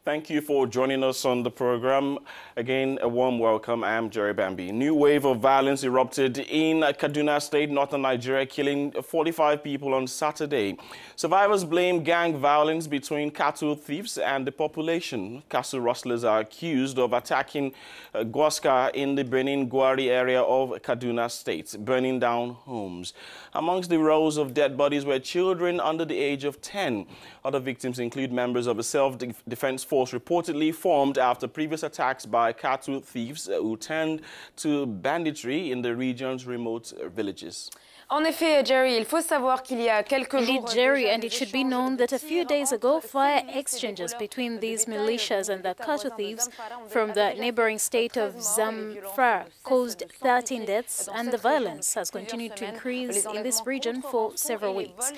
Thank you for joining us on the program. Again, a warm welcome. I am Jerry Bambi. New wave of violence erupted in Kaduna State, northern Nigeria, killing 45 people on Saturday. Survivors blame gang violence between cattle thieves and the population. Cattle rustlers are accused of attacking Gwaska in the Birnin Gwari area of Kaduna State, burning down homes. Amongst the rows of dead bodies were children under the age of 10. Other victims include members of a self-defense force reportedly formed after previous attacks by cattle thieves who turned to banditry in the region's remote villages. En effet, Jerry, il faut savoir qu'il y a quelques jours... Indeed, Jerry, and it should be known that a few days ago, fire exchanges between these militias and the cattle thieves from the neighboring state of Zamfara caused 13 deaths, and the violence has continued to increase in this region for several weeks.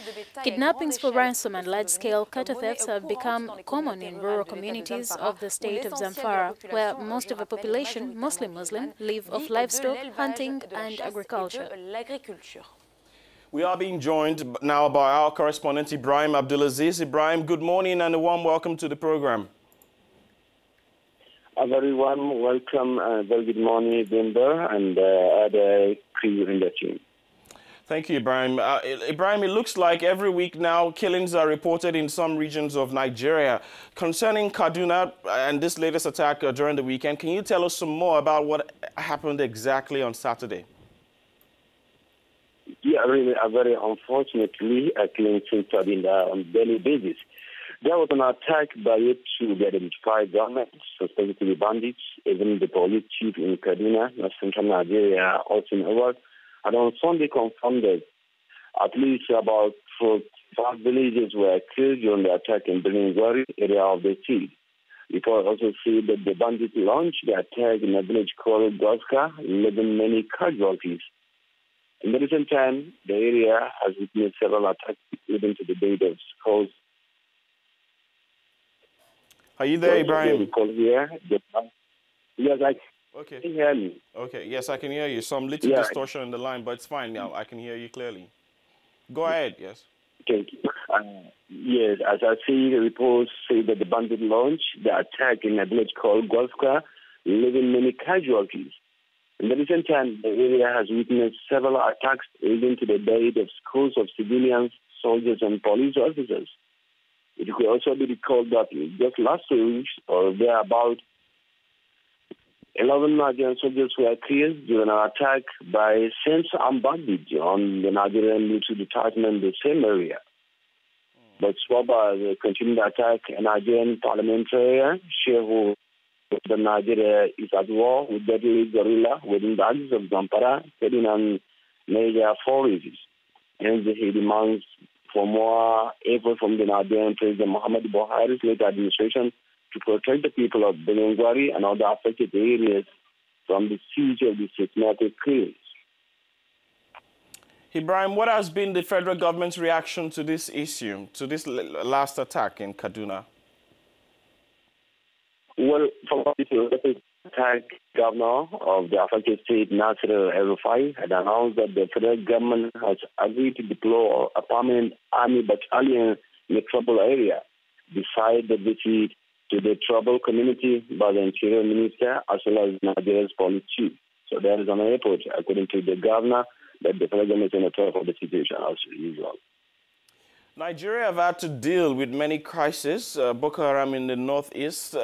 Kidnappings for ransom and large-scale cattle thefts have become common in rural communities of the state of Zamfara, where most of the population, mostly Muslim, live off livestock, hunting and agriculture. We are being joined now by our correspondent, Ibrahim Abdulaziz. Ibrahim, good morning and a warm welcome to the program. A very warm welcome, very good morning, Bimber, and other crew in the team. Thank you, Ibrahim. Ibrahim, it looks like every week now killings are reported in some regions of Nigeria. Concerning Kaduna and this latest attack during the weekend, can you tell us some more about what happened exactly on Saturday? Yeah, really, very unfortunately, killings started on a daily basis. There was an attack by two identified government, suspected to be bandits. Even the police chief in Kaduna, central Nigeria, also award, and on Sunday confirmed that at least about 45 villages were killed during the attack in Birnin Gwari area of the city. Report also said that the bandits launched the attack in a village called Gwaska, leaving many casualties. In the recent time, the area has witnessed several attacks leading to the death of schools. Are you there, Ibrahim? Yes, okay. Can you hear me? Okay, yes, I can hear you. Some little distortion in the line, but it's fine now. I can hear you clearly. Go ahead, yes. Thank you. Yes, as I see, the reports say that the bandit launched the attack in a village called Gwaska, leaving many casualties. In the recent time, the area has witnessed several attacks leading to the death of scores of civilians, soldiers, and police officers. It could also be recalled that just last week, or thereabout, 11 Nigerian soldiers were killed during an attack by Saints and bandits on the Nigerian military detachment in the same area. But Swaba continued the attack, a Nigerian parliamentarian, Shehu, the Nigeria is at war with deadly guerrilla within the axis of Zamfara, heading on major forages. Hence, he demands for more effort from the Nigerian President Muhammad Buhari's late administration to protect the people of Birnin Gwari and other affected areas from the siege of the systematic killings. Ibrahim, what has been the federal government's reaction to this issue, to this last attack in Kaduna? Well, from the attack, governor of the affected state, Nasir El-Rufai, had announced that the federal government has agreed to deploy a permanent army battalion in the troubled area, beside the visit to the troubled community by the Interior Minister as well as Nigeria's police chief. So there is an airport, according to the governor, that the federal government is on top of the situation as usual. Nigeria have had to deal with many crises. Boko Haram in the northeast,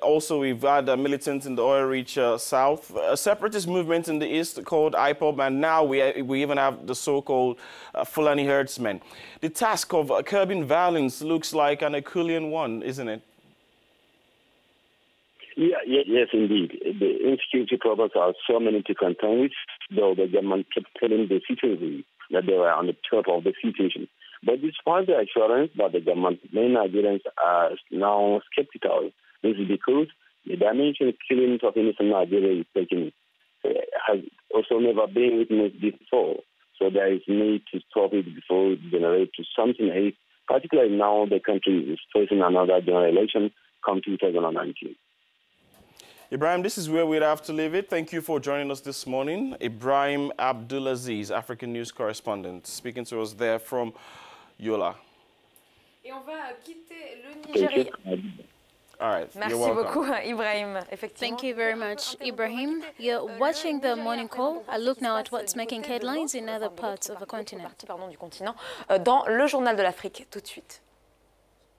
Also, we've had militants in the oil-rich south, a separatist movement in the east called IPOB, and now we even have the so-called Fulani herdsmen. The task of curbing violence looks like an Herculean one, isn't it? Yes, indeed. The insecurity problems are so many to contend with, though the government kept telling the citizens that they were on the top of the situation. But despite the assurance by the government, many Nigerians are now skeptical. This is because the dimension killings of innocent Nigeria is taking has also never been witnessed before. So there is need to stop it before it generates something else, particularly now the country is facing another general election come 2019. Ibrahim, this is where we'd have to leave it. Thank you for joining us this morning. Ibrahim Abdulaziz, Africanews correspondent, speaking to us there from Yola. Et on va quitter le Niger. Jerry. All right. Merci You're welcome. beaucoup, Ibrahim. Effectivement. Thank you very much, Ibrahim. You're watching the Morning Call. I look now at what's making headlines in other parts of the continent. Dans le journal de l'Afrique, tout de suite.